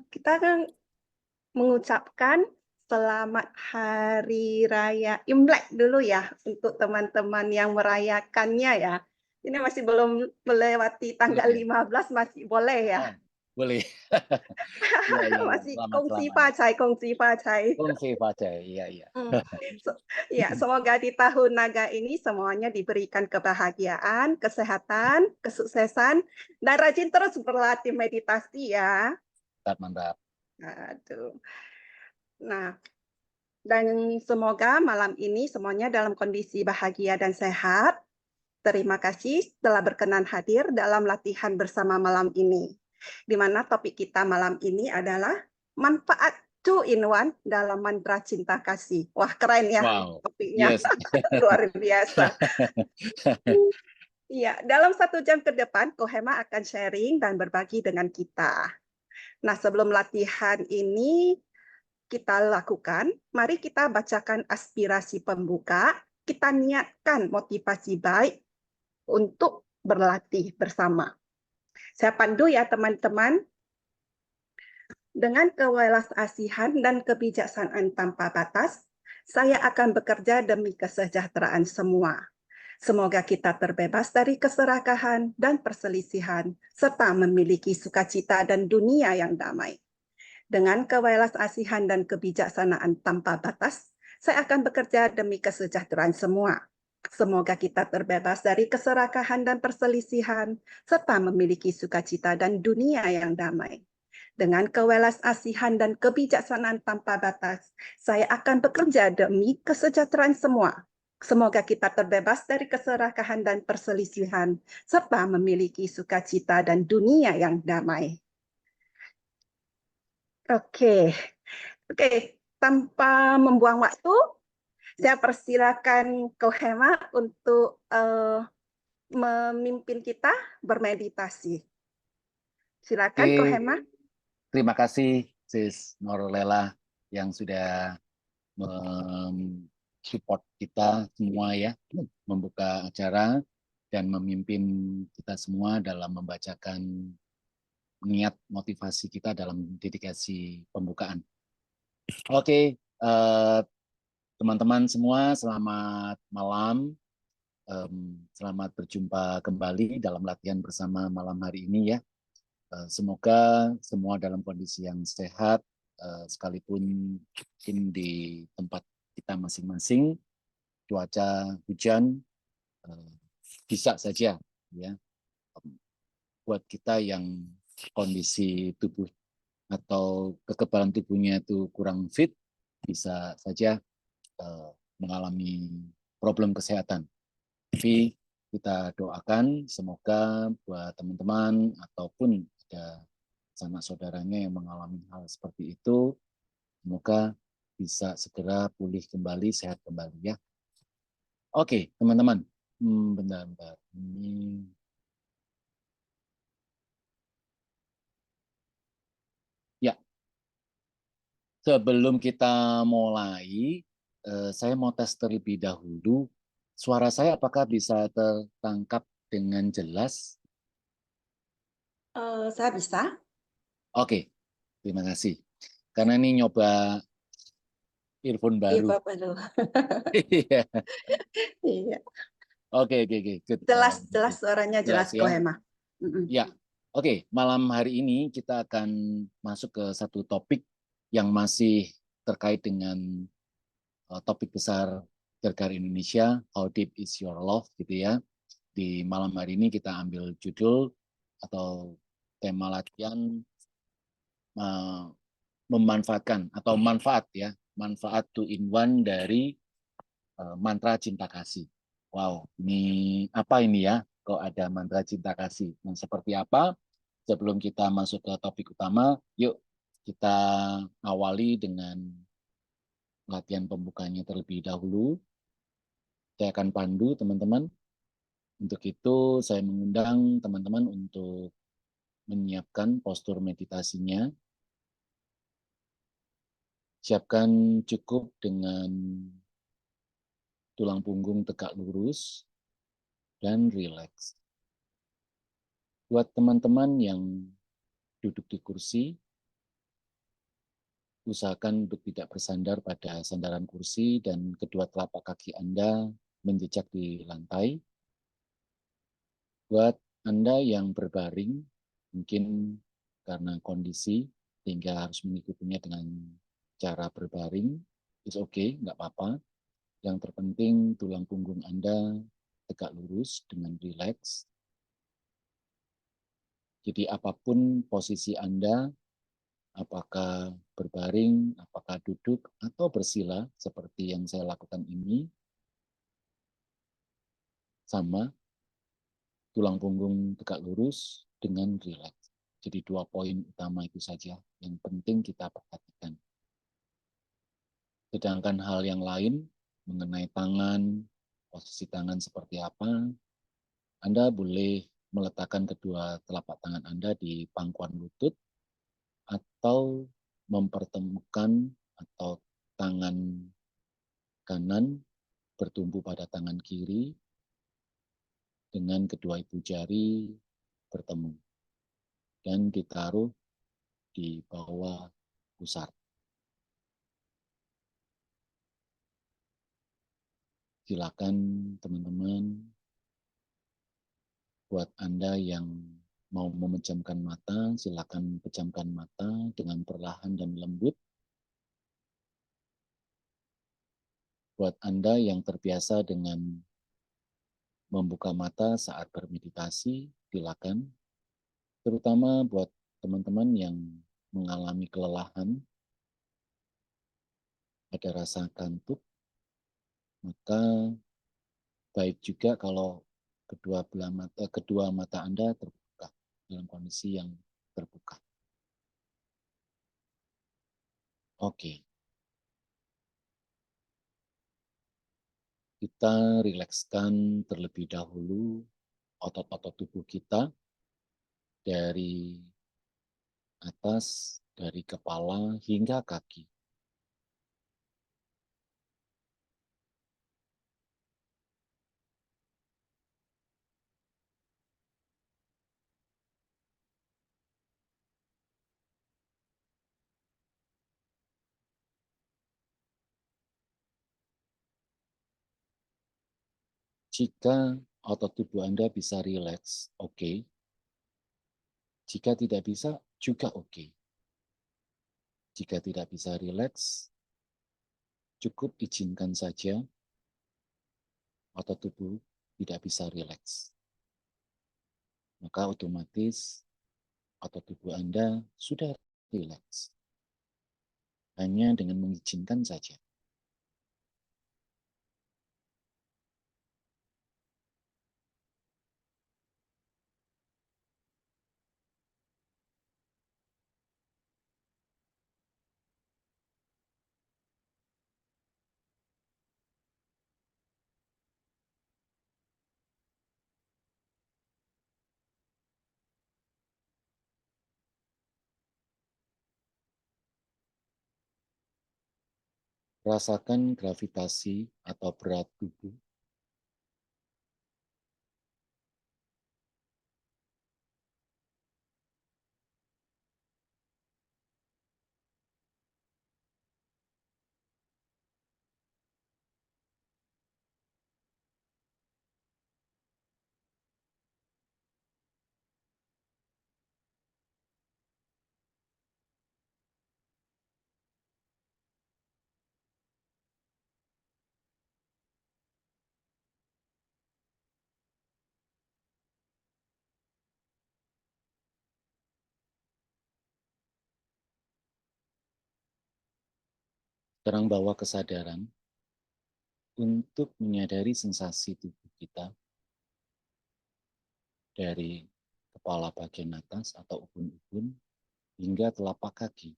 Kita kan mengucapkan selamat Hari Raya Imlek dulu ya, untuk teman-teman yang merayakannya ya. Ini masih belum melewati Belum tanggal ya? 15 masih boleh ya? Oh, boleh. Iya iya iya, Masih selamat kongsi selamat. pacai kongsi pacai. Kongsi Facai, iya iya. Mmm, ya semoga di tahun naga ini semuanya diberikan kebahagiaan, kesehatan, kesuksesan, dan rajin terus berlatih meditasi ya. Mantap mantap. Aduh. Nah, dan semoga malam ini semuanya dalam kondisi bahagia dan sehat. Terima kasih telah berkenan hadir dalam latihan bersama malam ini. Di mana topik kita malam ini adalah manfaat two in one dalam mantra cinta kasih. Wah, keren ya Wow, topiknya. yes. Luar biasa. Iya, dalam 1 jam ke depan, Kohema akan sharing dan berbagi dengan kita. Nah, sebelum latihan ini kita lakukan, mari kita bacakan aspirasi pembuka, kita niatkan motivasi baik untuk berlatih bersama. Saya pandu ya teman-teman, dengan kewelas asihan dan kebijaksanaan tanpa batas, saya akan bekerja demi kesejahteraan semua. Semoga kita terbebas dari keserakahan dan perselisihan, serta memiliki sukacita dan dunia yang damai. Dengan kewelas asihan dan kebijaksanaan tanpa batas, saya akan bekerja demi kesejahteraan semua. Semoga kita terbebas dari keserakahan dan perselisihan, serta memiliki sukacita dan dunia yang damai. Dengan kewelas asihan dan kebijaksanaan tanpa batas, saya akan bekerja demi kesejahteraan semua. Semoga kita terbebas dari keserakahan dan perselisihan, serta memiliki sukacita dan dunia yang damai. Oke, oke. Tanpa membuang waktu, saya persilakan Kohema untuk memimpin kita bermeditasi. Silakan Oke, Kohema. terima kasih Sis Norlela yang sudah support kita semua ya, membuka acara dan memimpin kita semua dalam membacakan niat motivasi kita dalam dedikasi pembukaan. Oke, teman-teman semua, selamat malam. Selamat berjumpa kembali dalam latihan bersama malam hari ini ya. Semoga semua dalam kondisi yang sehat, sekalipun mungkin di tempat kita masing-masing, cuaca hujan bisa saja ya. Buat kita yang kondisi tubuh atau kekebalan tubuhnya itu kurang fit, bisa saja mengalami problem kesehatan. Tapi kita doakan semoga buat teman-teman ataupun ada sanak saudaranya yang mengalami hal seperti itu, semoga bisa segera pulih kembali, sehat kembali ya. Oke, teman-teman. Bentar-bentar. Ini ya, sebelum kita mulai, saya mau tes terlebih dahulu. Suara saya apakah bisa tertangkap dengan jelas? Saya bisa. Oke, terima kasih. Karena ini nyoba earphone Iya, baru. Bapak dulu. Iya. Iya. Oke, oke, oke. Good. Jelas, jelas suaranya Jelas jelas ya. Kohema. Mm-mm. Ya. Oke, malam hari ini kita akan masuk ke satu topik yang masih terkait dengan topik besar Gergar Indonesia, How Deep is Your Love gitu ya. Di malam hari ini kita ambil judul atau tema latihan uh, memanfaatkan atau manfaat ya, manfaat two in one dari mantra cinta kasih. Wow, ini apa ini ya? Kok ada mantra cinta kasih? Nah, seperti apa? Sebelum kita masuk ke topik utama, yuk kita awali dengan latihan pembukanya terlebih dahulu. Saya akan pandu teman-teman. Untuk itu saya mengundang teman-teman untuk menyiapkan postur meditasinya. Siapkan cukup dengan tulang punggung tegak lurus dan rileks. Buat teman-teman yang duduk di kursi, usahakan untuk tidak bersandar pada sandaran kursi dan kedua telapak kaki Anda menjejak di lantai. Buat Anda yang berbaring, mungkin karena kondisi sehingga harus mengikutinya dengan cara berbaring, it's okay, nggak apa-apa. Yang terpenting tulang punggung Anda tegak lurus dengan rileks. Jadi apapun posisi Anda, apakah berbaring, apakah duduk, atau bersila seperti yang saya lakukan ini, sama, tulang punggung tegak lurus dengan rileks. Jadi 2 poin utama itu saja yang penting kita perhatikan. Sedangkan hal yang lain mengenai tangan, posisi tangan seperti apa, Anda boleh meletakkan kedua telapak tangan Anda di pangkuan lutut atau mempertemukan atau tangan kanan bertumpu pada tangan kiri dengan kedua ibu jari bertemu dan ditaruh di bawah pusar. Silakan teman-teman, buat Anda yang mau memejamkan mata, silakan pejamkan mata dengan perlahan dan lembut. Buat Anda yang terbiasa dengan membuka mata saat bermeditasi, silakan. Terutama buat teman-teman yang mengalami kelelahan, ada rasa kantuk, maka baik juga kalau kedua mata Anda terbuka dalam kondisi yang terbuka. Oke, kita rilekskan terlebih dahulu otot-otot tubuh kita dari atas, dari kepala hingga kaki. Jika otot tubuh Anda bisa rileks, oke. Jika tidak bisa, juga oke. Jika tidak bisa rileks, cukup izinkan saja otot tubuh tidak bisa rileks. Maka otomatis otot tubuh Anda sudah rileks. Hanya dengan mengizinkan saja. Rasakan gravitasi atau berat tubuh. Sekarang bawa kesadaran untuk menyadari sensasi tubuh kita dari kepala bagian atas atau ubun-ubun hingga telapak kaki.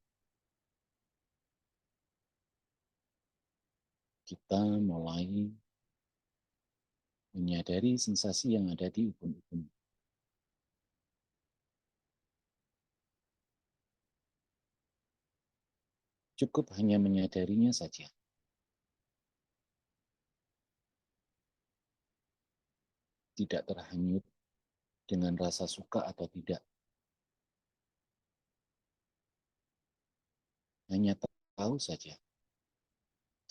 Kita mulai menyadari sensasi yang ada di ubun-ubun. Cukup hanya menyadarinya saja. Tidak terhanyut dengan rasa suka atau tidak. hanya tahu saja.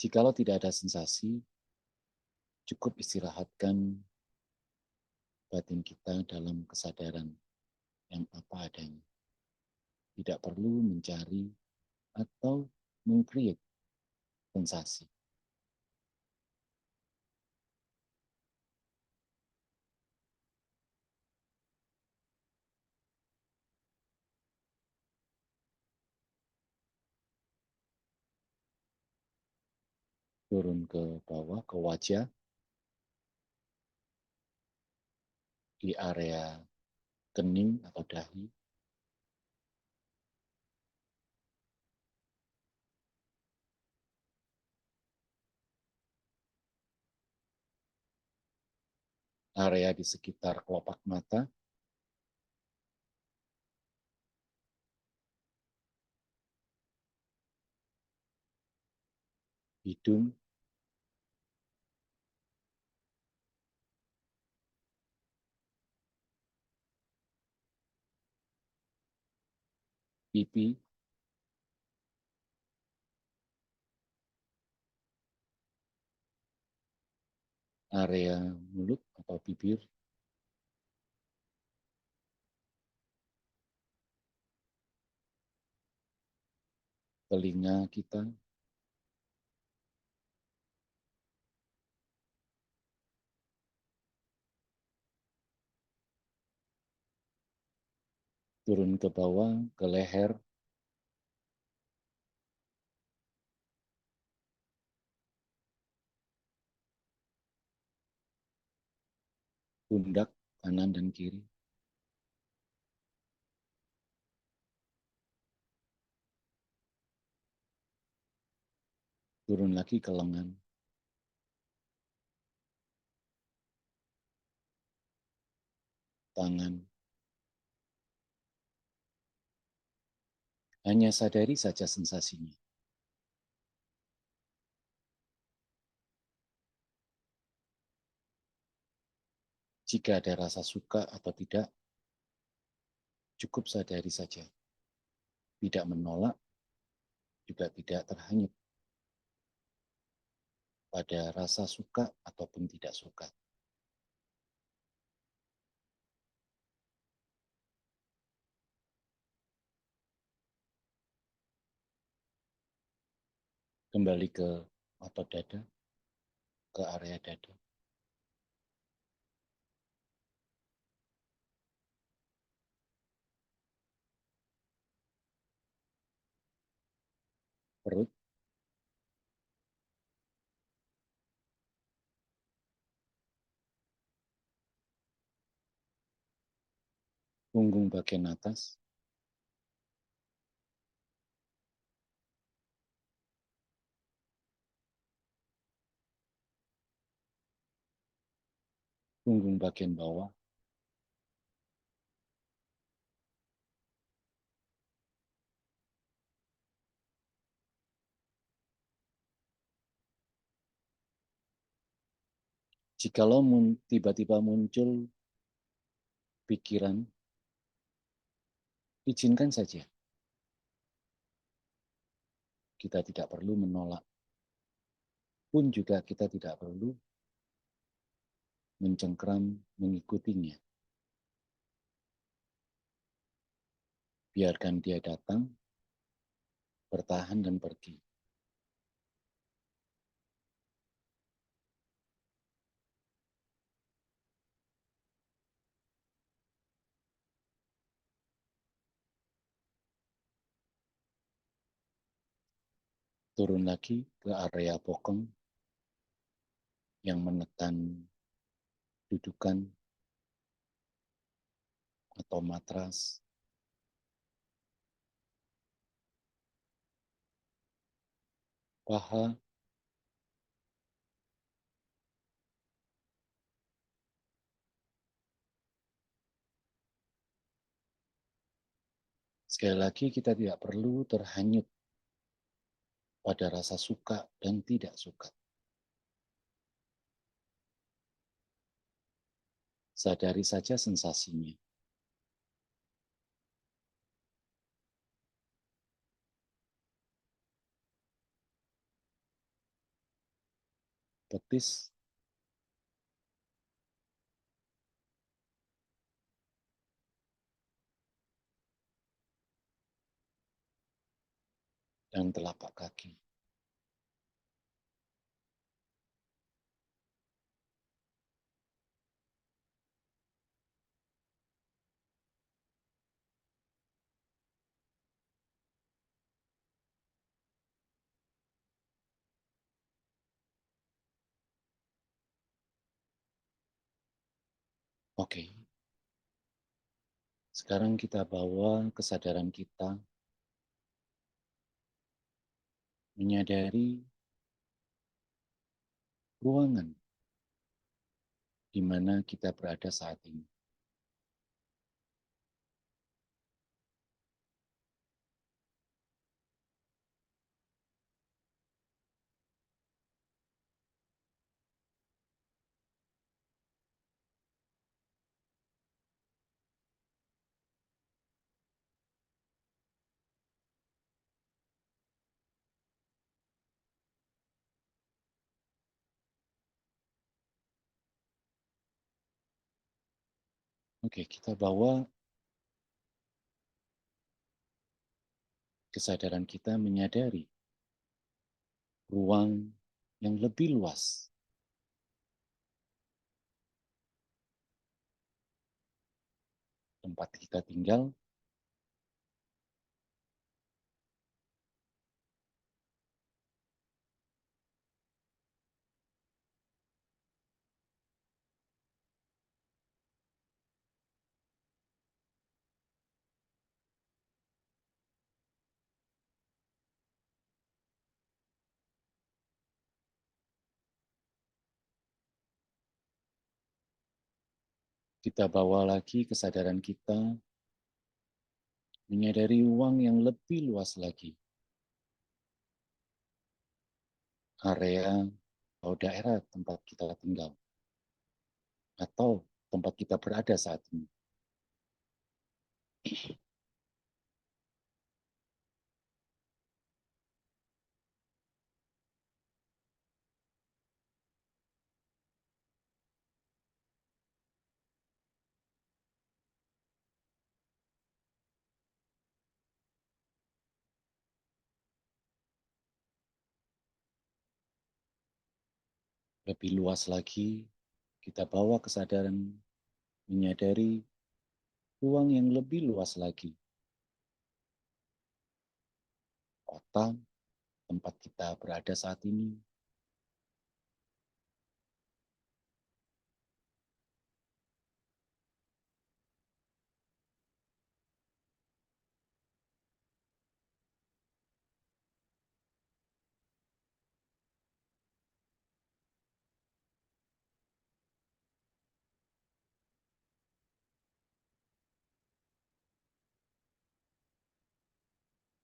Jikalau tidak ada sensasi, cukup istirahatkan batin kita dalam kesadaran yang apa adanya. Tidak perlu mencari atau meng-create sensasi. Turun ke bawah, ke wajah, di area kening atau dahi, area di sekitar kelopak mata, hidung, pipi, area mulut atau bibir, telinga kita, turun ke bawah, ke leher, pundak kanan dan kiri, turun lagi ke lengan, tangan. Hanya sadari saja sensasinya. Jika ada rasa suka atau tidak, cukup sadari saja. Tidak menolak, juga tidak terhanyut pada rasa suka ataupun tidak suka. Kembali ke otot dada, ke area dada. Perut, punggung bagian atas, punggung bagian bawah, jikalau tiba-tiba muncul pikiran, izinkan saja. Kita tidak perlu menolak. Pun juga kita tidak perlu mencengkeram mengikutinya. Biarkan dia datang, bertahan dan pergi. Turun lagi ke area bokong yang menekan dudukan atau matras. Paha, sekali lagi kita tidak perlu terhanyut pada rasa suka dan tidak suka. Sadari saja sensasinya. betis, dan telapak kaki. Oke, sekarang kita bawa kesadaran kita menyadari ruangan di mana kita berada saat ini. Oke, kita bawa kesadaran kita menyadari ruang yang lebih luas. Tempat kita tinggal, kita bawa lagi kesadaran kita menyadari ruang yang lebih luas lagi. Area atau daerah tempat kita tinggal. Atau tempat kita berada saat ini. Lebih luas lagi, kita bawa kesadaran menyadari ruang yang lebih luas lagi. Kota, tempat kita berada saat ini.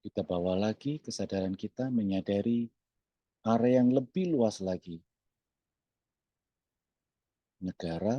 Kita bawa lagi kesadaran kita menyadari area yang lebih luas lagi. Negara,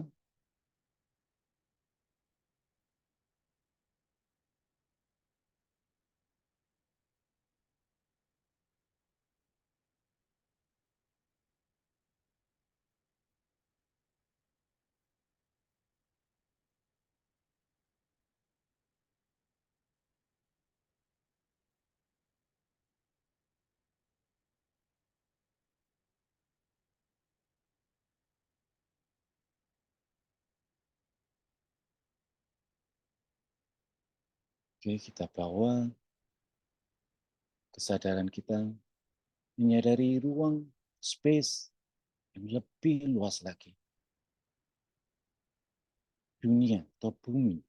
oke, kita bawa kesadaran kita menyadari ruang space yang lebih luas lagi. Dunia atau bumi.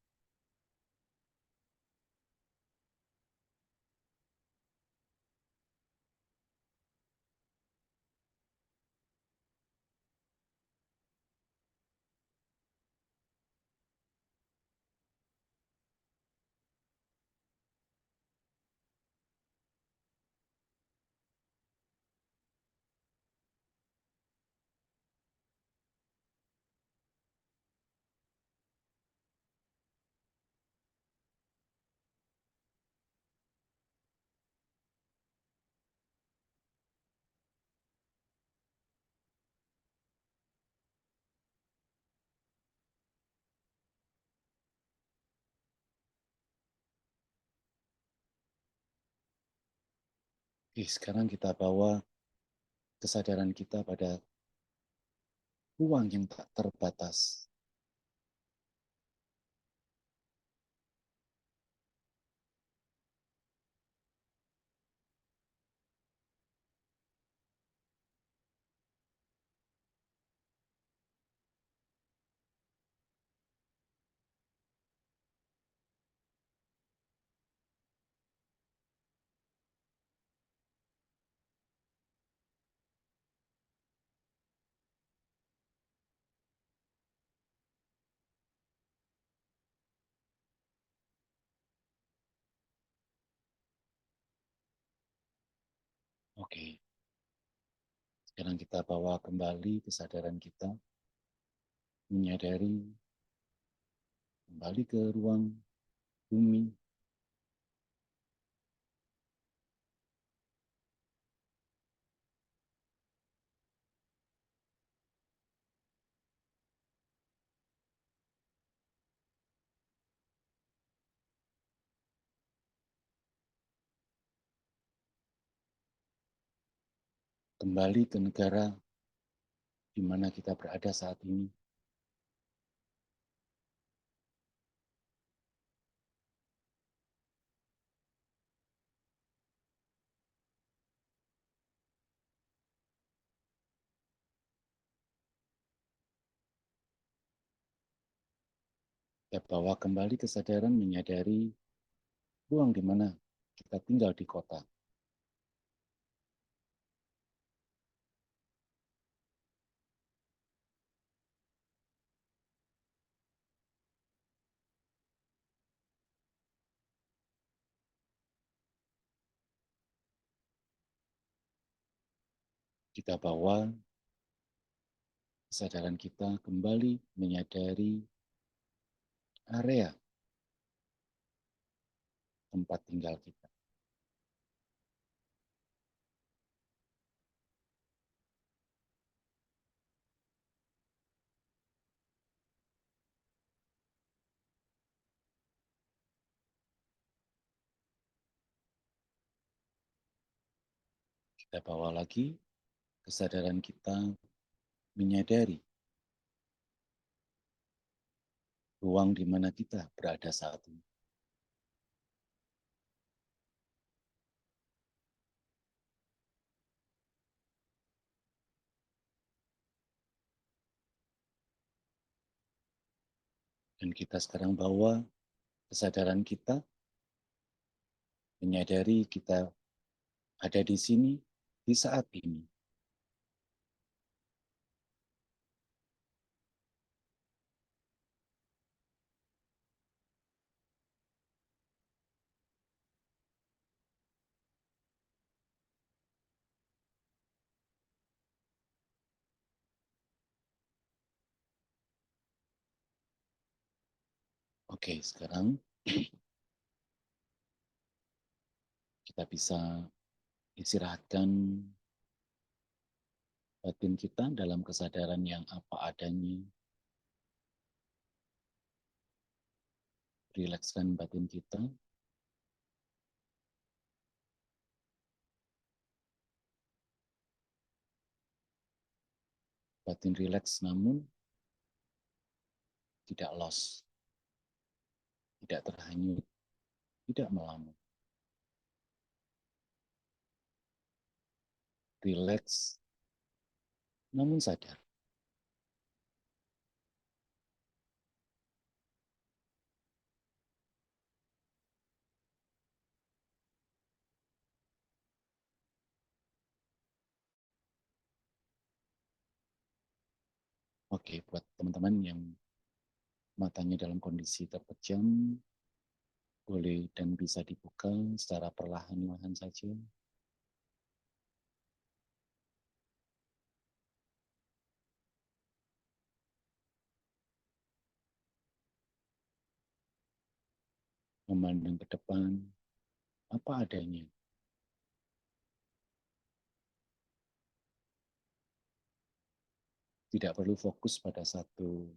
Oke, sekarang kita bawa kesadaran kita pada ruang yang tak terbatas. Oke, sekarang kita bawa kembali kesadaran kita, menyadari kembali ke ruang bumi, kembali ke negara di mana kita berada saat ini. Kita bawa kembali kesadaran menyadari ruang di mana kita tinggal di kota. Kita bawa kesadaran kita kembali menyadari area tempat tinggal kita. Kita bawa lagi kesadaran kita menyadari ruang di mana kita berada saat ini. Dan kita sekarang bawa kesadaran kita menyadari kita ada di sini di saat ini. Oke, sekarang kita bisa istirahatkan batin kita dalam kesadaran yang apa adanya. Rilekskan batin kita. Batin rileks namun tidak lost, tidak terhanyut, tidak melamun. Rileks namun sadar. Oke, buat teman-teman yang matanya dalam kondisi terpejam, boleh dan bisa dibuka secara perlahan-lahan saja. Memandang ke depan, apa adanya. Tidak perlu fokus pada satu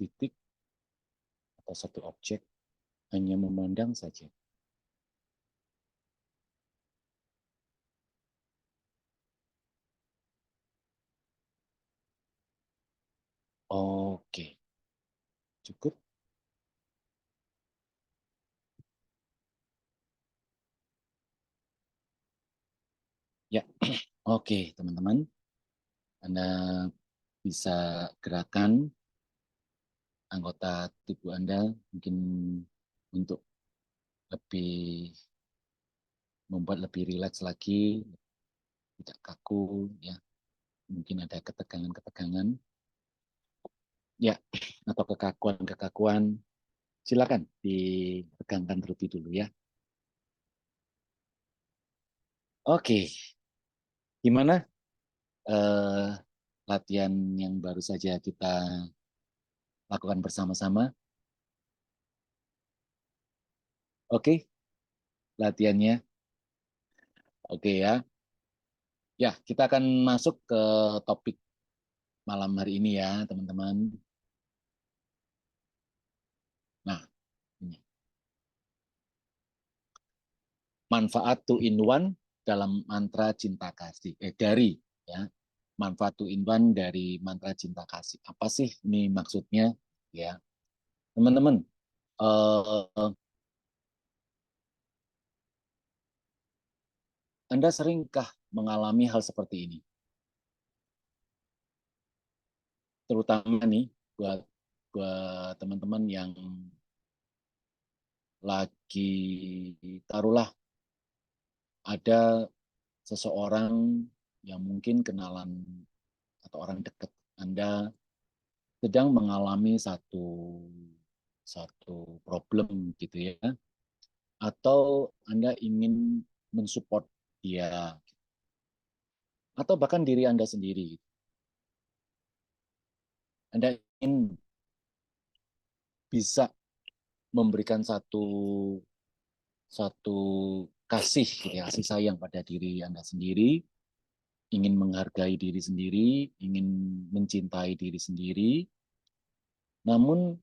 titik atau satu objek, hanya memandang saja. Cukup? Ya, oke teman-teman. Anda bisa gerakan anggota tubuh Anda mungkin untuk lebih membuat lebih rileks lagi, tidak kaku, ya. Mungkin ada ketegangan-ketegangan, ya, atau kekakuan-kekakuan. Silakan ditegangkan terlebih dulu ya. Oke, gimana eh, latihan yang baru saja kita lakukan bersama-sama? Oke, latihannya. Oke ya. Ya, kita akan masuk ke topik malam hari ini ya, teman-teman. Nah, ini. Manfaat two in one dalam mantra cinta kasih. Dari ya. Manfaat two in one dari mantra cinta kasih. Apa sih ini maksudnya? Ya, teman-teman. Eh, Anda seringkah mengalami hal seperti ini? Terutama nih buat buat teman-teman yang lagi taruhlah ada seseorang yang mungkin kenalan atau orang dekat Anda sedang mengalami satu satu problem gitu ya, atau Anda ingin mensupport dia, atau bahkan diri Anda sendiri. Anda ingin bisa memberikan satu satu kasih, gitu ya, kasih sayang pada diri Anda sendiri, ingin menghargai diri sendiri, ingin mencintai diri sendiri, namun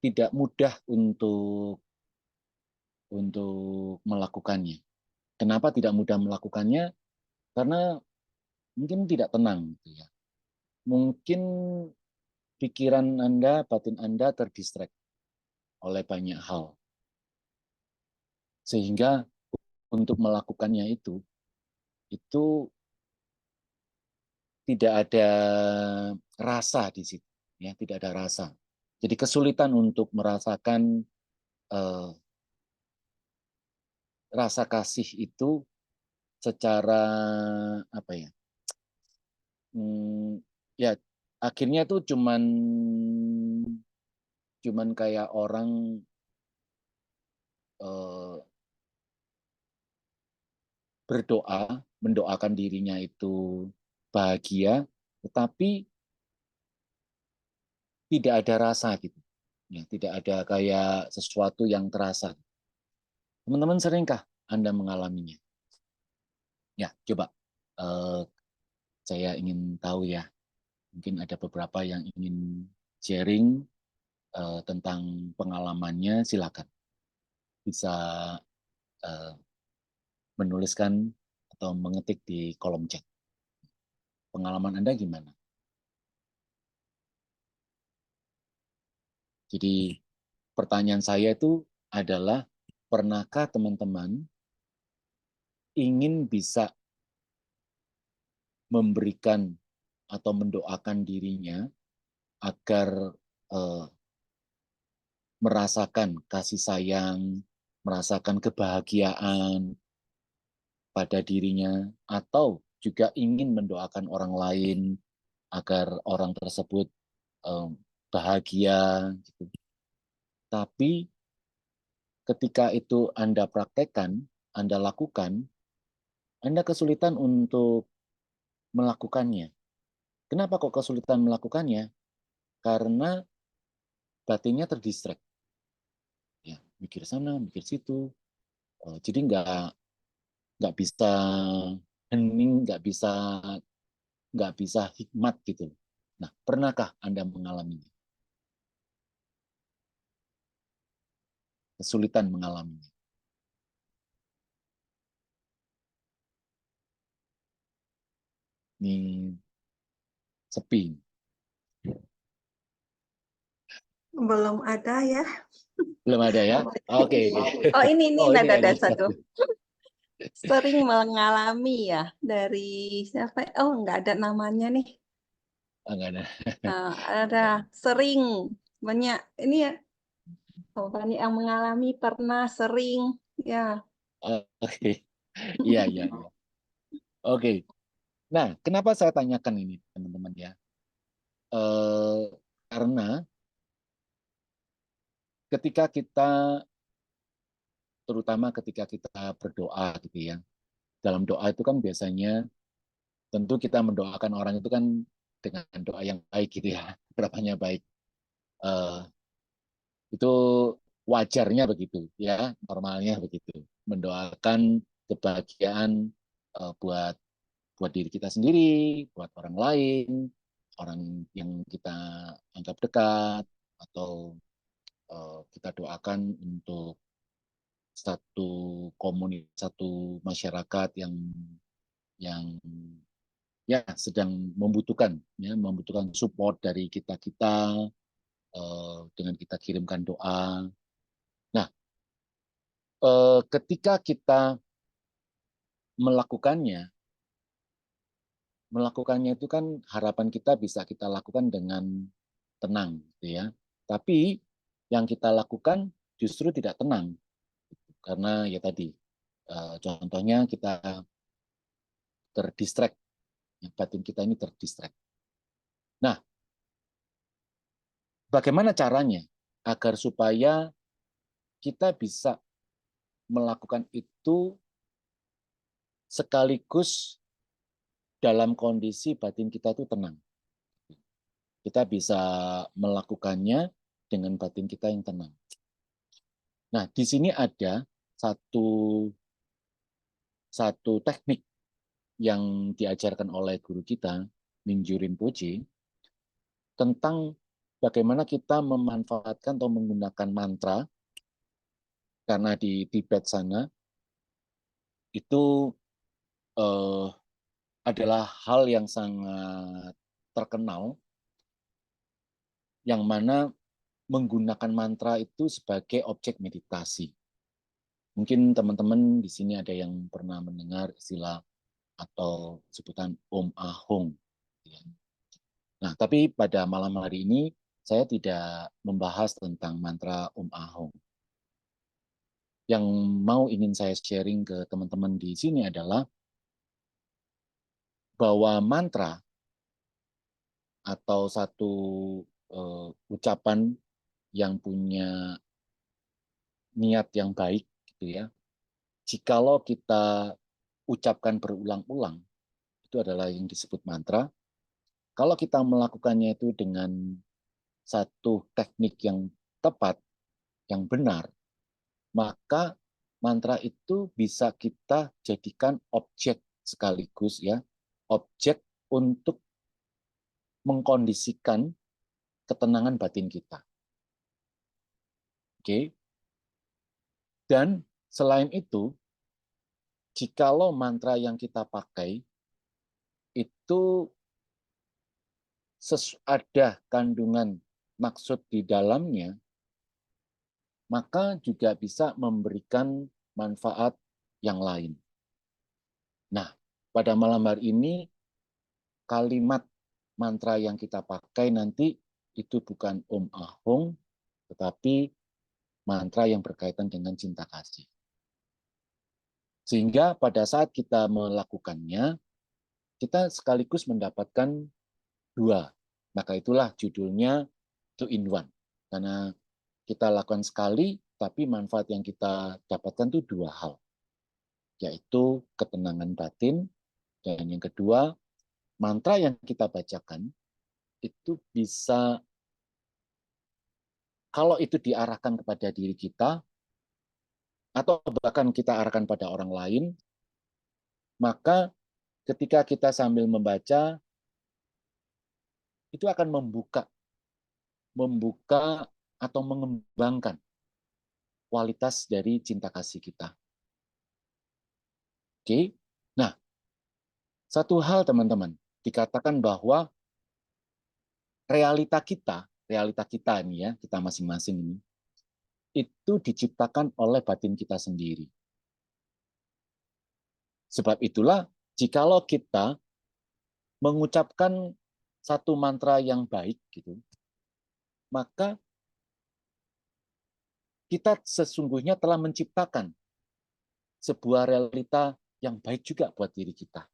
tidak mudah untuk melakukannya. Kenapa tidak mudah melakukannya? Karena mungkin tidak tenang, gitu ya. Mungkin pikiran Anda, batin Anda terdistract oleh banyak hal, sehingga untuk melakukannya itu tidak ada rasa di situ, ya, tidak ada rasa. Jadi kesulitan untuk merasakan eh, rasa kasih itu secara apa ya? Ya akhirnya tuh cuman kayak orang eh, berdoa, mendoakan dirinya itu bahagia, tetapi tidak ada rasa gitu. Ya, tidak ada kayak sesuatu yang terasa. Teman-teman seringkah Anda mengalaminya? Ya, coba eh, saya ingin tahu ya. Mungkin ada beberapa yang ingin sharing tentang pengalamannya. Silakan bisa eh, menuliskan atau mengetik di kolom chat. Pengalaman Anda gimana? Jadi pertanyaan saya itu adalah, pernahkah teman-teman ingin bisa memberikan atau mendoakan dirinya agar eh, merasakan kasih sayang, merasakan kebahagiaan pada dirinya, atau juga ingin mendoakan orang lain agar orang tersebut eh, bahagia, gitu. Tapi ketika itu Anda praktekkan, Anda lakukan, Anda kesulitan untuk melakukannya. Kenapa kok kesulitan melakukannya? Karena batinnya terdistract, ya, mikir sana, mikir situ. Jadi nggak bisa hening, nggak bisa hikmat gitu. Nah, pernahkah Anda mengalaminya? Kesulitan mengalaminya. Ini sepi. Belum ada ya. Belum ada ya? Oke, oke. Oh, ini Oh, ini ada ada satu. satu. Sering mengalami ya dari siapa? Oh, nggak ada namanya nih. Oh, nggak ada. Ada sering banyak ini ya. Banyak yang mengalami pernah sering ya. Oke. Iya, iya, iya. Oke. Nah, kenapa saya tanyakan ini, teman-teman ya? Eh, karena ketika kita, terutama ketika kita berdoa gitu ya, dalam doa itu kan biasanya tentu kita mendoakan orang itu kan dengan doa yang baik gitu ya, harapannya baik. Eh, itu wajarnya begitu ya, normalnya begitu. Mendoakan kebahagiaan buat buat diri kita sendiri, buat orang lain, orang yang kita anggap dekat, atau kita doakan untuk satu komunitas, satu masyarakat yang ya sedang membutuhkan membutuhkan support dari kita kita dengan kita kirimkan doa. Nah, ketika kita melakukannya, itu kan harapan kita bisa kita lakukan dengan tenang, gitu ya. Tapi yang kita lakukan justru tidak tenang, karena ya tadi contohnya kita terdistract, batin kita ini terdistract. Nah, bagaimana caranya agar supaya kita bisa melakukan itu sekaligus dalam kondisi batin kita itu tenang. Kita bisa melakukannya dengan batin kita yang tenang. Nah, di sini ada satu satu teknik yang diajarkan oleh guru kita, Mingyur Rinpoche, tentang bagaimana kita memanfaatkan atau menggunakan mantra, karena di Tibet sana itu eh, adalah hal yang sangat terkenal, yang mana menggunakan mantra itu sebagai objek meditasi. Mungkin teman-teman di sini ada yang pernah mendengar istilah atau sebutan Om Ahong. Nah, tapi pada malam hari ini saya tidak membahas tentang mantra Om Ahong. Yang mau ingin saya sharing ke teman-teman di sini adalah bahwa mantra atau satu ucapan yang punya niat yang baik gitu ya. Jikalau kita ucapkan berulang-ulang, itu adalah yang disebut mantra. Kalau kita melakukannya itu dengan satu teknik yang tepat, yang benar, maka mantra itu bisa kita jadikan objek sekaligus ya, objek untuk mengkondisikan ketenangan batin kita. Oke. Dan selain itu, jikalau mantra yang kita pakai itu ada kandungan maksud di dalamnya, maka juga bisa memberikan manfaat yang lain. Nah, pada malam hari ini, kalimat mantra yang kita pakai nanti itu bukan Om Ahong, tetapi mantra yang berkaitan dengan cinta kasih. Sehingga pada saat kita melakukannya, kita sekaligus mendapatkan dua. Maka itulah judulnya two in one. Karena kita lakukan sekali, tapi manfaat yang kita dapatkan itu dua hal. Yaitu ketenangan batin, dan yang kedua, mantra yang kita bacakan itu bisa, kalau itu diarahkan kepada diri kita, atau bahkan kita arahkan pada orang lain, maka ketika kita sambil membaca, itu akan membuka atau mengembangkan kualitas dari cinta kasih kita. Oke, nah satu hal teman-teman, dikatakan bahwa realita kita realita kita nih ya, kita masing-masing ini, itu diciptakan oleh batin kita sendiri. Sebab itulah, jikalau kita mengucapkan satu mantra yang baik, gitu, maka kita sesungguhnya telah menciptakan sebuah realita yang baik juga buat diri kita.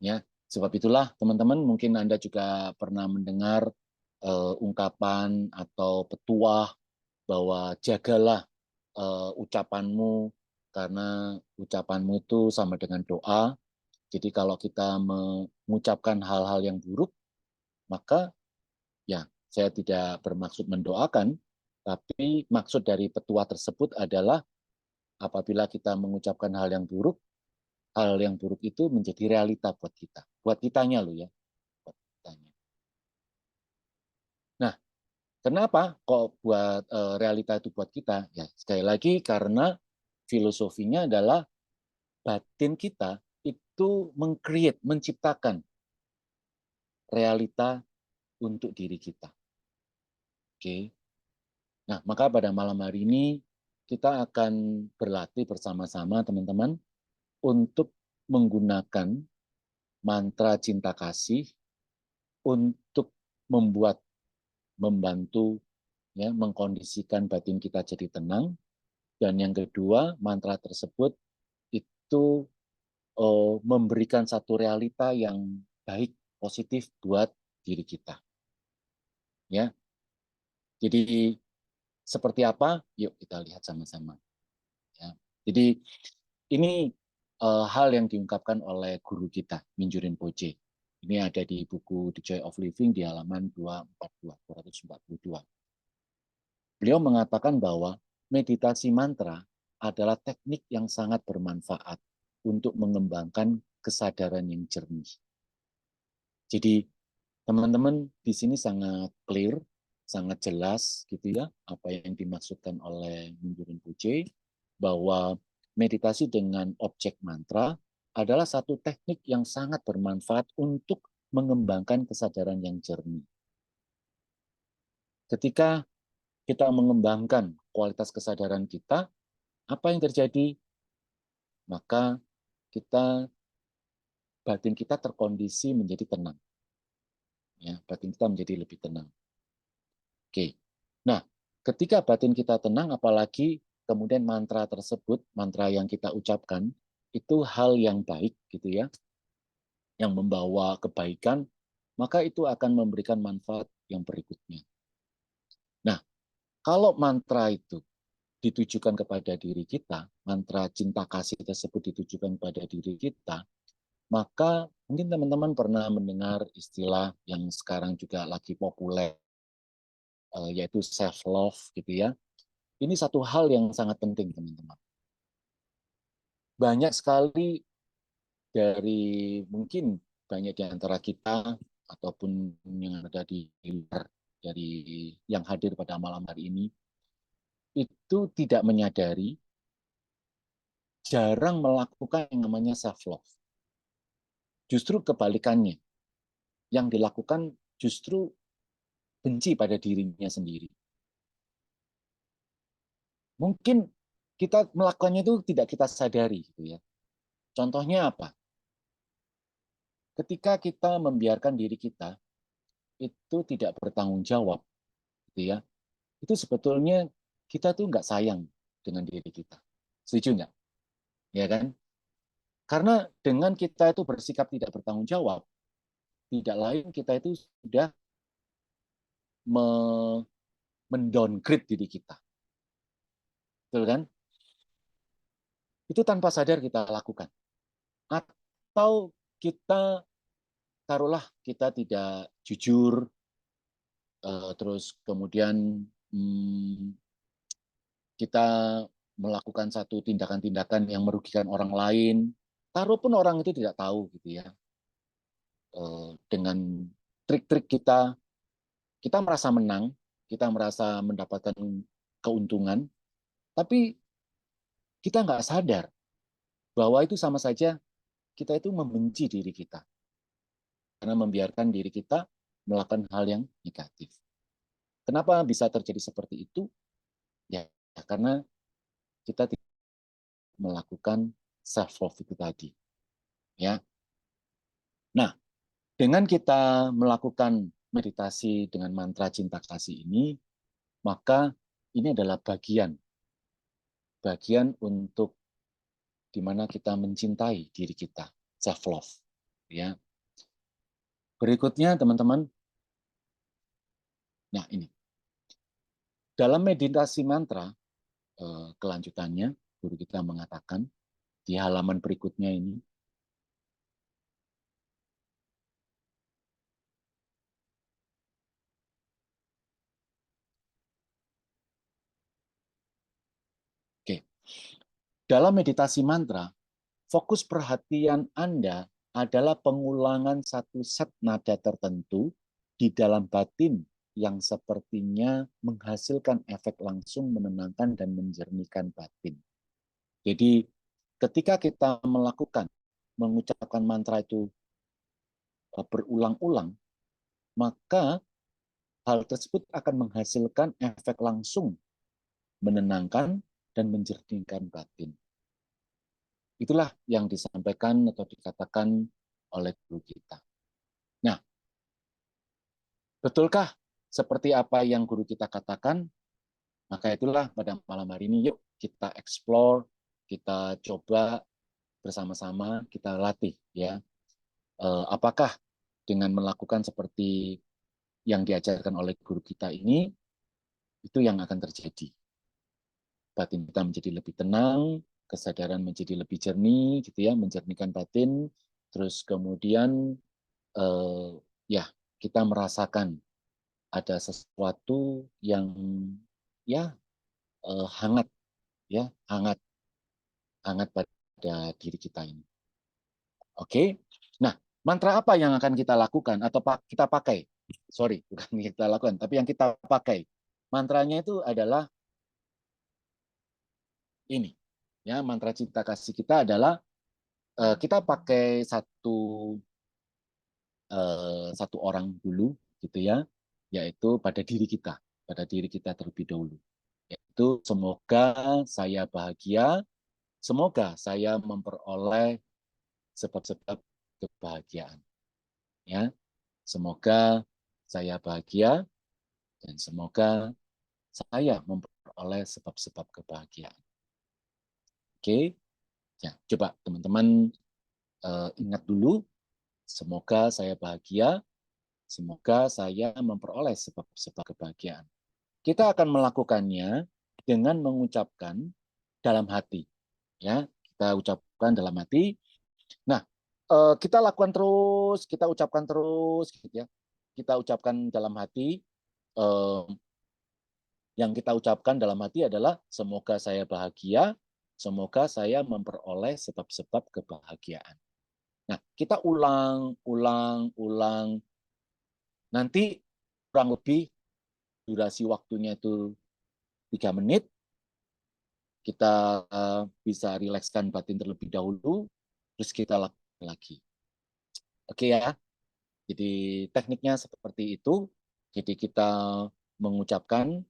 Ya, sebab itulah teman-teman mungkin Anda juga pernah mendengar ungkapan atau petuah bahwa jagalah ucapanmu karena ucapanmu itu sama dengan doa. Jadi kalau kita mengucapkan hal-hal yang buruk, maka ya saya tidak bermaksud mendoakan, tapi maksud dari petuah tersebut adalah apabila kita mengucapkan hal yang buruk itu menjadi realita buat kita. Buat kitanya loh ya. Buat kitanya. Nah, kenapa kok buat realita itu buat kita? Ya, sekali lagi karena filosofinya adalah batin kita itu menciptakan realita untuk diri kita. Oke. Nah, maka pada malam hari ini kita akan berlatih bersama-sama teman-teman untuk menggunakan mantra cinta kasih untuk membantu ya, mengkondisikan batin kita jadi tenang. Dan yang kedua, mantra tersebut itu memberikan satu realita yang baik, positif buat diri kita. Ya, jadi seperti apa? Yuk kita lihat sama-sama. Ya. Jadi ini hal yang diungkapkan oleh guru kita, Mingyur Rinpoche. Ini ada di buku The Joy of Living di halaman 242. Beliau mengatakan bahwa meditasi mantra adalah teknik yang sangat bermanfaat untuk mengembangkan kesadaran yang jernih. Jadi teman-teman di sini sangat clear, sangat jelas gitu ya apa yang dimaksudkan oleh Mingyur Rinpoche bahwa meditasi dengan objek mantra adalah satu teknik yang sangat bermanfaat untuk mengembangkan kesadaran yang jernih. Ketika kita mengembangkan kualitas kesadaran kita, apa yang terjadi? Maka batin kita terkondisi menjadi tenang. Ya, batin kita menjadi lebih tenang. Oke. Nah, ketika batin kita tenang, apalagi kemudian mantra tersebut, mantra yang kita ucapkan, itu hal yang baik gitu ya, yang membawa kebaikan, maka itu akan memberikan manfaat yang berikutnya. Nah, kalau mantra itu ditujukan kepada diri kita, mantra cinta kasih tersebut ditujukan kepada diri kita, maka mungkin teman-teman pernah mendengar istilah yang sekarang juga lagi populer, yaitu self-love gitu ya. Ini satu hal yang sangat penting, teman-teman. Banyak sekali dari mungkin banyak di antara kita ataupun yang ada di luar dari yang hadir pada malam hari ini itu tidak menyadari, jarang melakukan yang namanya self-love. Justru kebalikannya, yang dilakukan justru benci pada dirinya sendiri. Mungkin kita melakukannya itu tidak kita sadari, gitu ya. Contohnya apa? Ketika kita membiarkan diri kita itu tidak bertanggung jawab, gitu ya, itu sebetulnya kita tuh nggak sayang dengan diri kita. Setuju nggak? Ya kan? Karena dengan kita itu bersikap tidak bertanggung jawab, tidak lain kita itu sudah mendowngrade diri kita. Betul kan? Itu tanpa sadar kita lakukan. Atau kita, taruhlah kita tidak jujur, terus kemudian kita melakukan satu tindakan-tindakan yang merugikan orang lain, taruh pun orang itu tidak tahu gitu ya, dengan trik-trik kita merasa menang, kita merasa mendapatkan keuntungan, tapi kita nggak sadar bahwa itu sama saja kita itu membenci diri kita karena membiarkan diri kita melakukan hal yang negatif. Kenapa bisa terjadi seperti itu? Ya, karena kita tidak melakukan self love itu tadi. Ya. Nah, dengan kita melakukan meditasi dengan mantra cinta kasih ini, maka ini adalah bagian untuk di mana kita mencintai diri kita, self love. Ya. Berikutnya teman-teman, nah ini dalam meditasi mantra kelanjutannya guru kita mengatakan di halaman berikutnya ini, oke, dalam meditasi mantra fokus perhatian Anda adalah pengulangan satu set nada tertentu di dalam batin yang sepertinya menghasilkan efek langsung menenangkan dan menjernihkan batin. Jadi ketika kita mengucapkan mantra itu berulang-ulang, maka hal tersebut akan menghasilkan efek langsung menenangkan dan menjernihkan batin. Itulah yang disampaikan atau dikatakan oleh guru kita. Nah, betulkah seperti apa yang guru kita katakan? Maka itulah pada malam hari ini, yuk kita explore, kita coba bersama-sama, kita latih. Ya, apakah dengan melakukan seperti yang diajarkan oleh guru kita ini, itu yang akan terjadi. Batin kita menjadi lebih tenang, kesadaran menjadi lebih jernih, gitu ya, menjernihkan batin. Terus kemudian ya kita merasakan ada sesuatu yang ya hangat, ya hangat pada diri kita ini. Oke, nah mantra apa yang akan kita lakukan atau kita pakai? Sorry, bukan kita lakukan, tapi yang kita pakai. Mantranya itu adalah ini, ya mantra cinta kasih kita adalah kita pakai satu orang dulu, gitu ya, yaitu pada diri kita terlebih dahulu. Yaitu semoga saya bahagia, semoga saya memperoleh sebab-sebab kebahagiaan. Ya, semoga saya bahagia dan semoga saya memperoleh sebab-sebab kebahagiaan. Oke, ya coba teman-teman ingat dulu, semoga saya bahagia, semoga saya memperoleh sebab-sebab kebahagiaan. Kita akan melakukannya dengan mengucapkan dalam hati. Ya, kita ucapkan dalam hati. Nah, kita lakukan terus, kita ucapkan terus, gitu ya. Kita ucapkan dalam hati. Yang kita ucapkan dalam hati adalah semoga saya bahagia, semoga saya memperoleh sebab-sebab kebahagiaan. Nah, kita ulang, ulang, ulang. Nanti kurang lebih durasi waktunya itu 3 menit. Kita bisa rilekskan batin terlebih dahulu, terus kita lakukan lagi. Oke ya, jadi tekniknya seperti itu. Jadi kita mengucapkan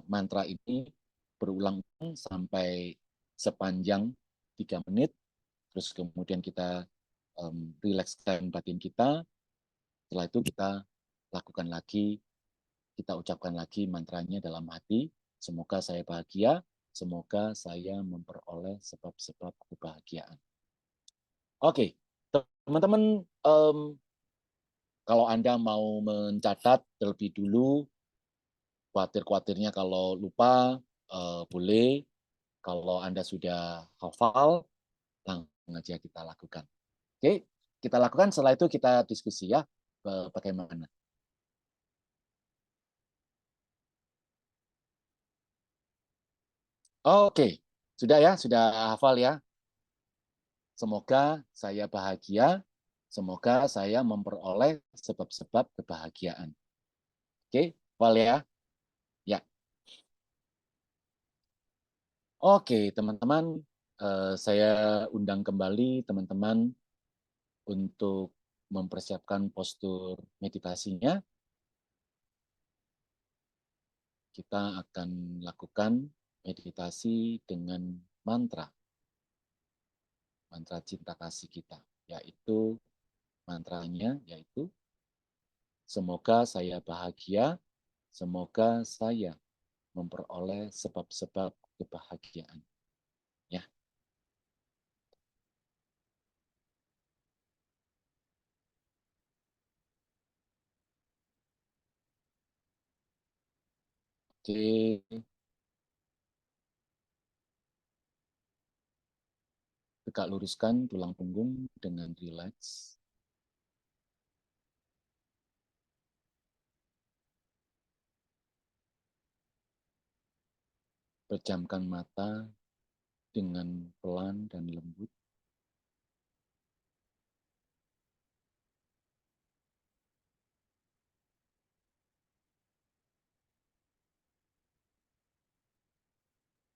mantra ini berulang-ulang sampai sepanjang 3 menit, terus kemudian kita rilekskan batin kita. Setelah itu kita lakukan lagi, kita ucapkan lagi mantranya dalam hati, semoga saya bahagia, semoga saya memperoleh sebab-sebab kebahagiaan. Oke, teman-teman, kalau Anda mau mencatat terlebih dulu, khawatir-khawatirnya kalau lupa, boleh. Kalau Anda sudah hafal, langsung aja kita lakukan. Oke, kita lakukan, setelah itu kita diskusi ya, bagaimana. Oke, sudah ya, sudah hafal ya. Semoga saya bahagia, semoga saya memperoleh sebab-sebab kebahagiaan. Oke, hafal ya. Ya. Oke, teman-teman, saya undang kembali teman-teman untuk mempersiapkan postur meditasinya, kita akan lakukan meditasi dengan mantra, mantra cinta kasih kita, yaitu mantranya yaitu semoga saya bahagia, semoga saya memperoleh sebab-sebab kebahagiaan. Ya, oke, tegak luruskan tulang punggung dengan rileks. Pejamkan mata dengan pelan dan lembut.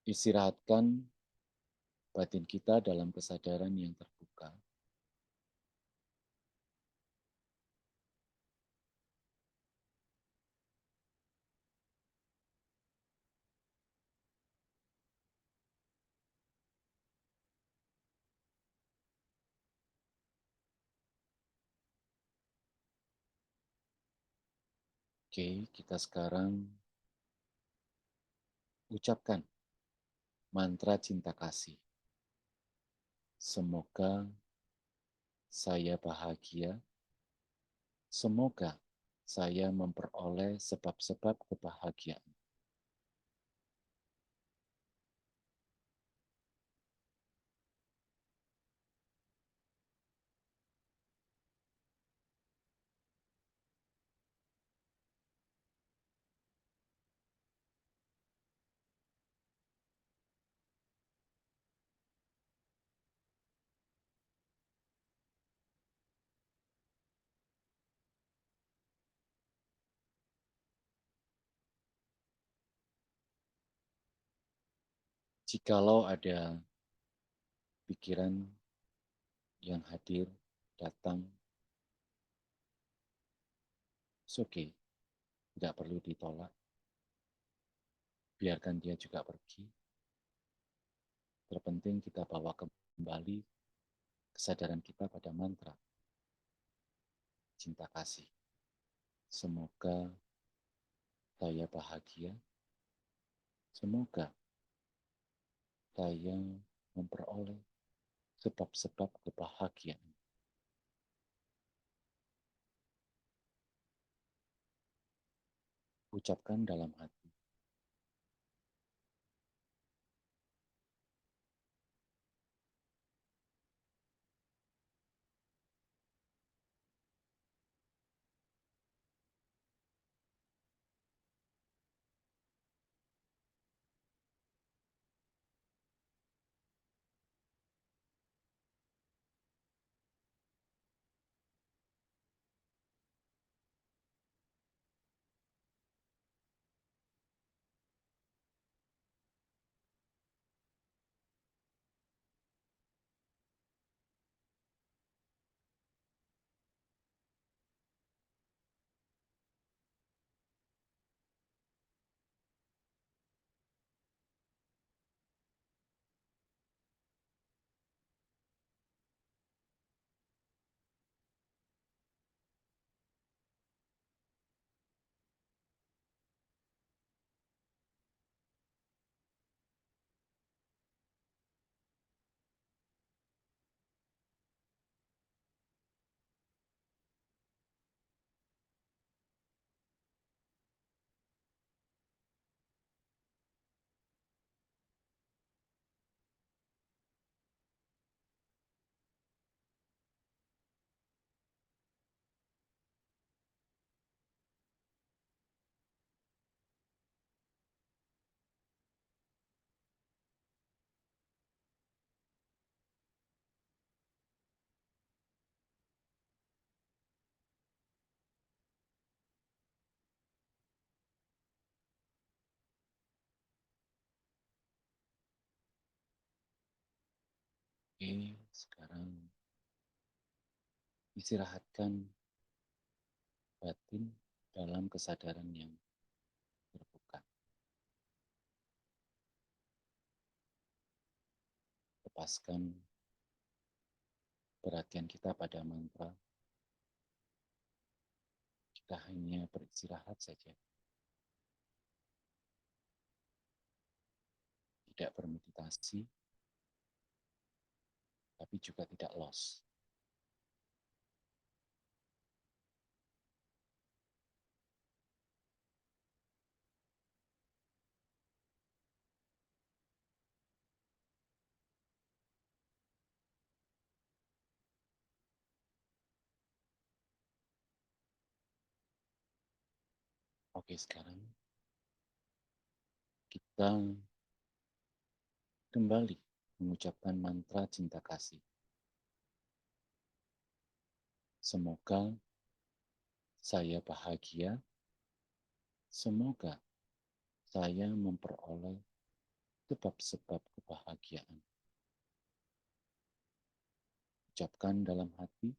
Istirahatkan batin kita dalam kesadaran yang terbuka. Oke, kita sekarang ucapkan mantra cinta kasih. Semoga saya bahagia. Semoga saya memperoleh sebab-sebab kebahagiaan. Jikalau ada pikiran yang hadir, datang, it's okay, tidak perlu ditolak. Biarkan dia juga pergi. Terpenting kita bawa kembali kesadaran kita pada mantra cinta kasih. Semoga saya bahagia. Semoga saya memperoleh sebab-sebab kebahagiaan. Ucapkan dalam hati. Oke, sekarang Istirahatkan batin dalam kesadaran yang terbuka. Lepaskan perhatian kita pada mantra. Kita hanya beristirahat saja. Tidak bermeditasi, tapi juga tidak lost. Oke, sekarang kita kembali mengucapkan mantra cinta kasih. Semoga saya bahagia. Semoga saya memperoleh sebab-sebab kebahagiaan. Ucapkan dalam hati.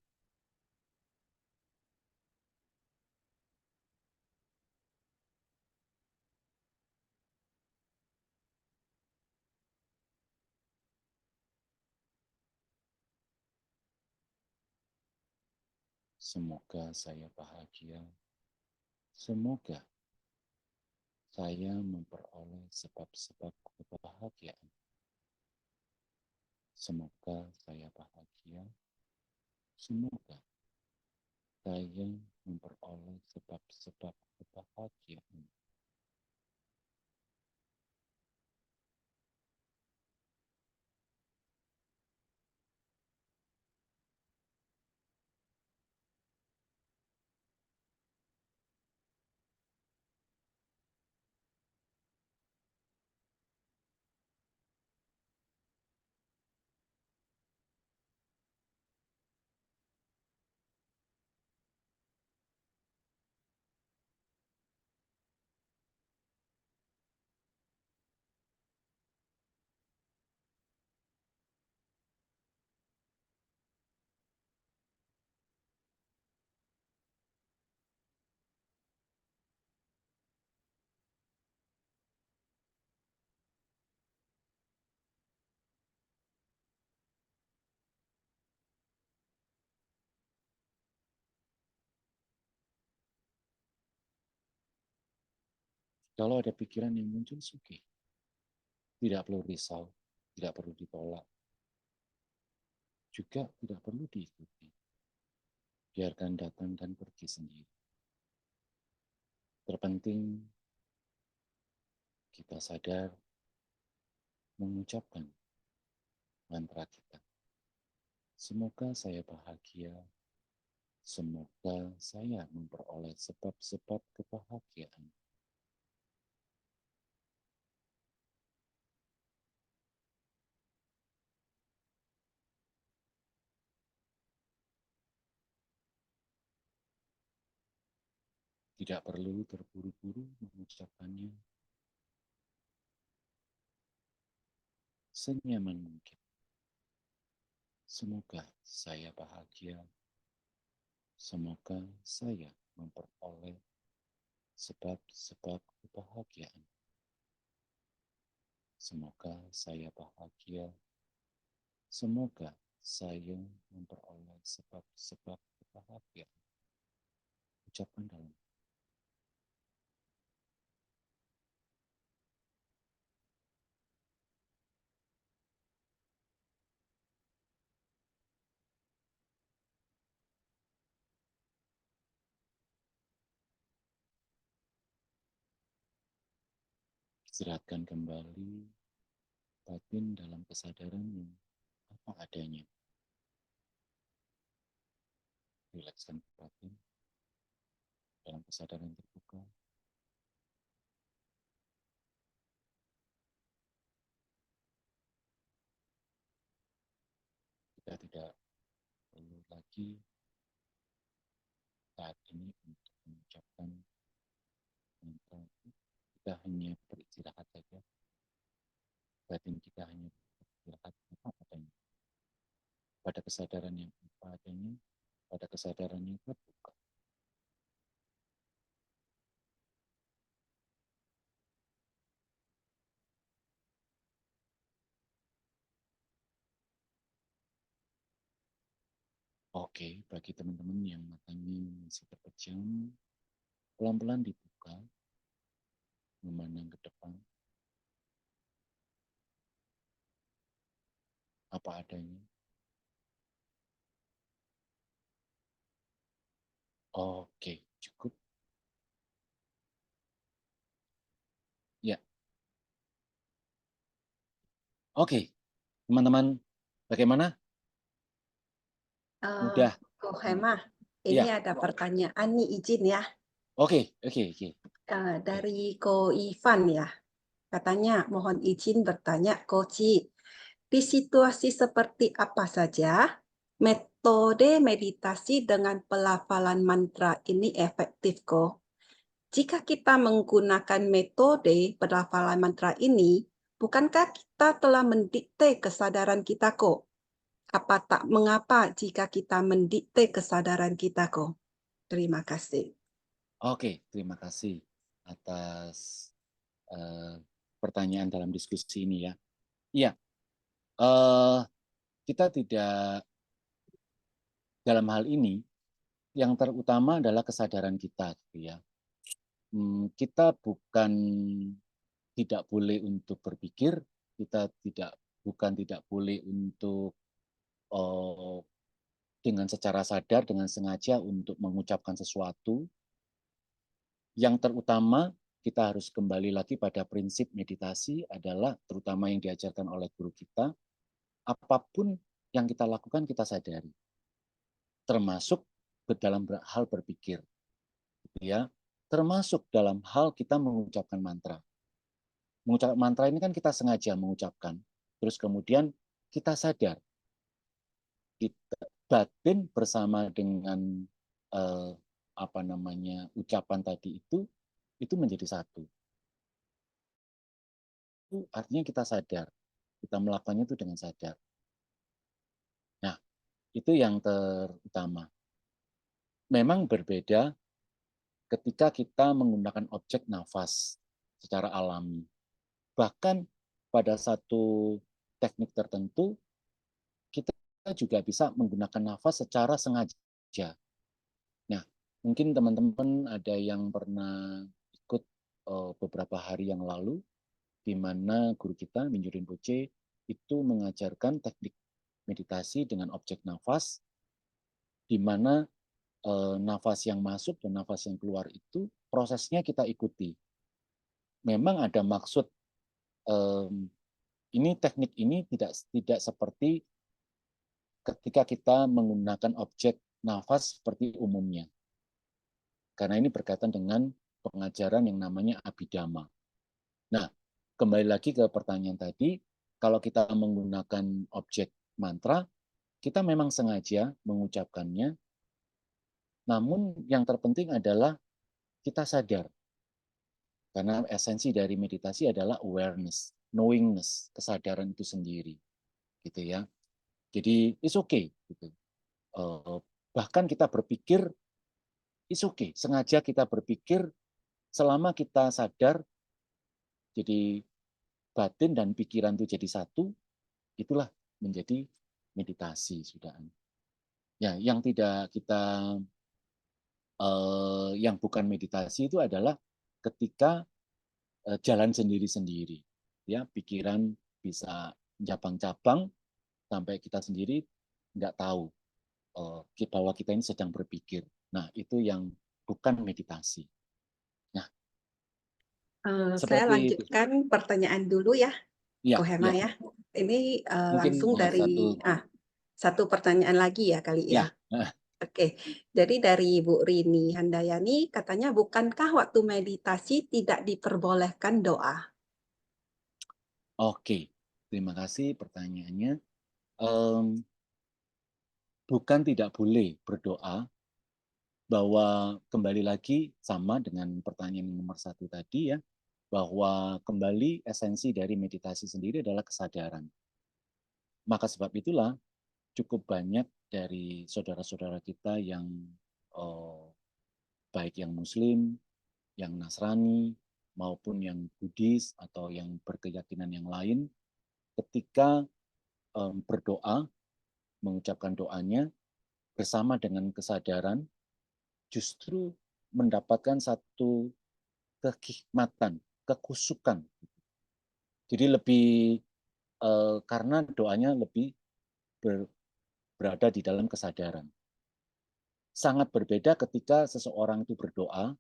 Semoga saya bahagia. Semoga saya memperoleh sebab-sebab kebahagiaan. Semoga saya bahagia. Semoga saya memperoleh sebab-sebab kebahagiaan. Kalau ada pikiran yang muncul, suki. Tidak perlu risau, tidak perlu ditolak, juga tidak perlu diikuti. Biarkan datang dan pergi sendiri. Terpenting kita sadar mengucapkan mantra kita. Semoga saya bahagia. Semoga saya memperoleh sebab-sebab kebahagiaan. Tidak perlu terburu-buru mengucapkannya. Senyaman mungkin. Semoga saya bahagia. Semoga saya memperoleh sebab-sebab kebahagiaan. Semoga saya bahagia. Semoga saya memperoleh sebab-sebab kebahagiaan. Ucapkan dalam. Istirahatkan kembali batin dalam kesadaran yang apa adanya. Rilekskan batin dalam kesadaran terbuka. Kita tidak perlu lagi saat ini untuk mengucapkan mantra. Kita hanya beristirahat saja. Batin kita hanya beristirahat apa adanya. Pada kesadaran yang apa adanya, pada kesadarannya kuat bukan. Oke, bagi teman-teman yang matanya masih terpejam, pelan-pelan dibuka, memandang ke depan, apa adanya. Oke, cukup. Ya, oke. Teman-teman, bagaimana? Mudah. Ko Hema, ini Ya, ada pertanyaan nih, izin ya. oke, oke, oke. Dari Ko Ivan ya. Katanya, mohon izin bertanya, Koci. Di situasi seperti apa saja metode meditasi dengan pelafalan mantra ini efektif, Ko? Jika kita menggunakan metode pelafalan mantra ini, bukankah kita telah mendikte kesadaran kita, Ko? Apa tak mengapa jika kita mendikte kesadaran kita, Ko? Terima kasih. Oke, terima kasih atas pertanyaan dalam diskusi ini ya. Iya, kita tidak dalam hal ini yang terutama adalah kesadaran kita, gitu ya. Kita bukan tidak boleh untuk berpikir, kita tidak boleh untuk dengan secara sadar, dengan sengaja untuk mengucapkan sesuatu. Yang terutama kita harus kembali lagi pada prinsip meditasi adalah terutama yang diajarkan oleh guru kita, apapun yang kita lakukan kita sadari, termasuk dalam hal berpikir, gitu ya, termasuk dalam hal kita mengucapkan mantra. Mengucapkan mantra ini kan kita sengaja mengucapkan, terus kemudian kita sadar, kita batin bersama dengan eh, apa namanya ucapan tadi itu menjadi satu. Itu artinya kita sadar, kita melakukannya itu dengan sadar. Nah, itu yang terutama. Memang berbeda ketika kita menggunakan objek nafas secara alami. Bahkan pada satu teknik tertentu, kita juga bisa menggunakan nafas secara sengaja. Nah, mungkin teman-teman ada yang pernah ikut beberapa hari yang lalu, di mana guru kita, Minju Rinpoche, itu mengajarkan teknik meditasi dengan objek nafas, di mana nafas yang masuk dan nafas yang keluar itu prosesnya kita ikuti. Memang ada maksud ini teknik ini tidak seperti ketika kita menggunakan objek nafas seperti umumnya. Karena ini berkaitan dengan pengajaran yang namanya Abhidhamma. Nah, kembali lagi ke pertanyaan tadi, kalau kita menggunakan objek mantra, kita memang sengaja mengucapkannya, namun yang terpenting adalah kita sadar. Karena esensi dari meditasi adalah awareness, knowingness, kesadaran itu sendiri, gitu ya. Jadi it's okay, gitu. Bahkan kita berpikir it's okay, sengaja kita berpikir selama kita sadar, jadi batin dan pikiran itu jadi satu, itulah menjadi meditasi sudah. Ya, yang tidak kita yang bukan meditasi itu adalah ketika jalan sendiri-sendiri. Ya, pikiran bisa cabang-cabang sampai kita sendiri nggak tahu bahwa kita ini sedang berpikir. Nah, itu yang bukan meditasi. Nah, Saya seperti itu. lanjutkan pertanyaan dulu ya, Ya, Kohema ya. ya. Ini Mungkin langsung dari satu pertanyaan lagi ya kali ya. ya. Oke, jadi dari Bu Rini Handayani katanya bukankah waktu meditasi tidak diperbolehkan doa? Oke, terima kasih pertanyaannya. Bukan tidak boleh berdoa, bahwa kembali lagi sama dengan pertanyaan nomor 1 tadi ya, bahwa kembali esensi dari meditasi sendiri adalah kesadaran. Maka sebab itulah cukup banyak dari saudara-saudara kita yang baik yang Muslim, yang Nasrani, maupun yang Buddhis atau yang berkeyakinan yang lain, ketika berdoa, mengucapkan doanya bersama dengan kesadaran, justru mendapatkan satu kehikmatan, kekusukan. Jadi lebih karena doanya lebih berada di dalam kesadaran. Sangat berbeda ketika seseorang itu berdoa,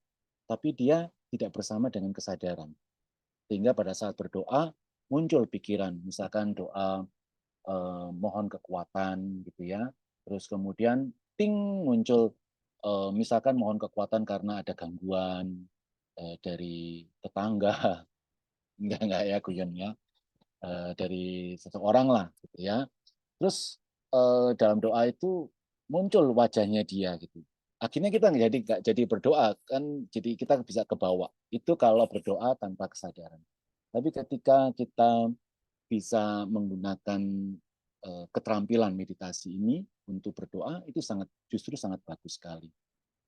tapi dia tidak bersama dengan kesadaran. Sehingga pada saat berdoa muncul pikiran, misalkan doa mohon kekuatan gitu ya. Terus kemudian ting muncul misalkan mohon kekuatan karena ada gangguan dari tetangga, enggak ya guyon ya, dari seseorang lah gitu ya. Terus dalam doa itu muncul wajahnya dia gitu. Akhirnya kita nggak jadi berdoa kan, jadi kita bisa ke bawah. Itu kalau berdoa tanpa kesadaran. Tapi ketika kita bisa menggunakan keterampilan meditasi ini untuk berdoa, itu justru sangat bagus sekali.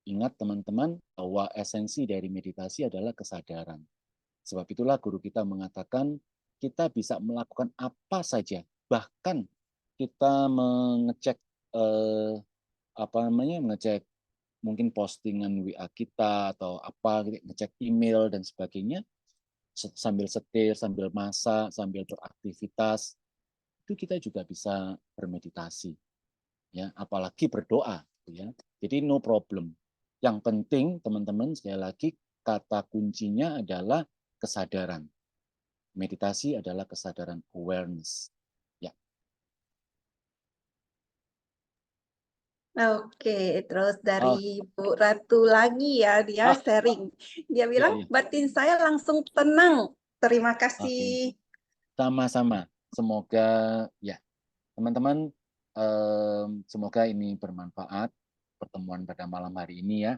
Ingat teman-teman bahwa esensi dari meditasi adalah kesadaran. Sebab itulah guru kita mengatakan kita bisa melakukan apa saja, bahkan kita mengecek mengecek mungkin postingan WA kita atau apa, ngecek email dan sebagainya, sambil setir, sambil masak, sambil beraktivitas, itu kita juga bisa bermeditasi, ya, apalagi berdoa, ya. Jadi no problem. Yang penting teman-teman sekali lagi kata kuncinya adalah kesadaran. Meditasi adalah kesadaran, awareness. Ya. Oke, terus dari Bu Ratu lagi ya, dia sharing. Dia bilang, batin saya langsung tenang. Terima kasih. Sama-sama. Semoga ya teman-teman, semoga ini bermanfaat pertemuan pada malam hari ini ya.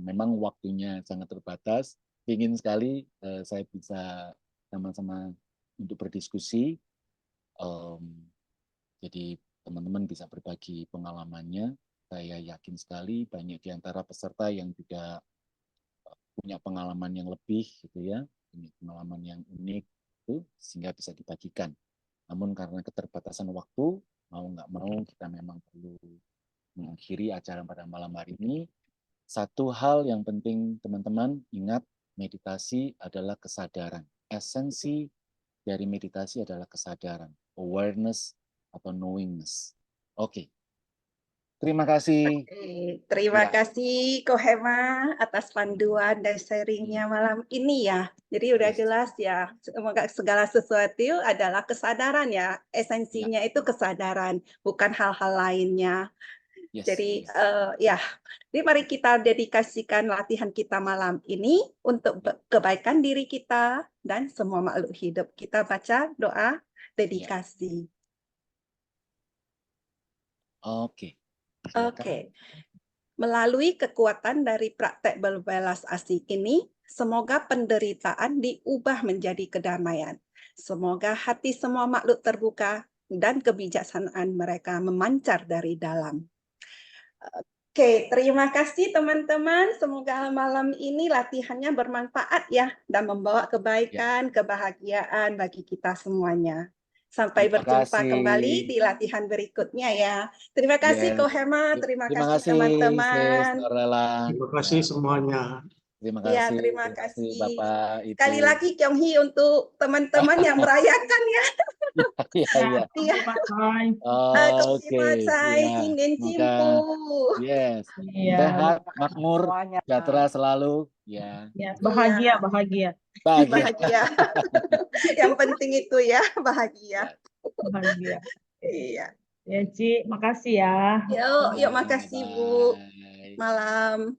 Memang waktunya sangat terbatas. Ingin sekali saya bisa sama-sama untuk berdiskusi. Jadi teman-teman bisa berbagi pengalamannya. Saya yakin sekali banyak di antara peserta yang juga punya pengalaman yang lebih gitu ya, punya pengalaman yang unik itu sehingga bisa dibagikan. Namun karena keterbatasan waktu, mau nggak mau kita memang perlu mengakhiri acara pada malam hari ini. Satu hal yang penting teman-teman ingat, meditasi adalah kesadaran. Esensi dari meditasi adalah kesadaran, awareness atau knowingness. Oke. Terima kasih. Terima kasih Kohema atas panduan dan sharingnya malam ini ya. Jadi udah jelas ya, semoga segala sesuatu adalah kesadaran ya. Esensinya itu kesadaran, bukan hal-hal lainnya. Jadi ya, jadi mari kita dedikasikan latihan kita malam ini untuk kebaikan diri kita dan semua makhluk hidup. Kita baca doa dedikasi. Oke. Melalui kekuatan dari praktek berbelas asih ini, semoga penderitaan diubah menjadi kedamaian. Semoga hati semua makhluk terbuka dan kebijaksanaan mereka memancar dari dalam. Oke, terima kasih teman-teman. Semoga malam ini latihannya bermanfaat ya dan membawa kebaikan, kebahagiaan bagi kita semuanya. Sampai berjumpa kembali di latihan berikutnya ya. Terima kasih Kohema, terima kasih teman-teman. Terima kasih semuanya. Terima kasih. Terima kasih Bapak, Ibu. Sekali lagi Kyonghi untuk teman-teman yang merayakan ya. Iya. Oke. Ingin cimpu. Yes. Sehat, makmur, sejahtera selalu. Ya. Bahagia. Yang penting itu ya, bahagia. Iya. Ya, Ci, makasih ya. Yuk, makasih Bu. Malam.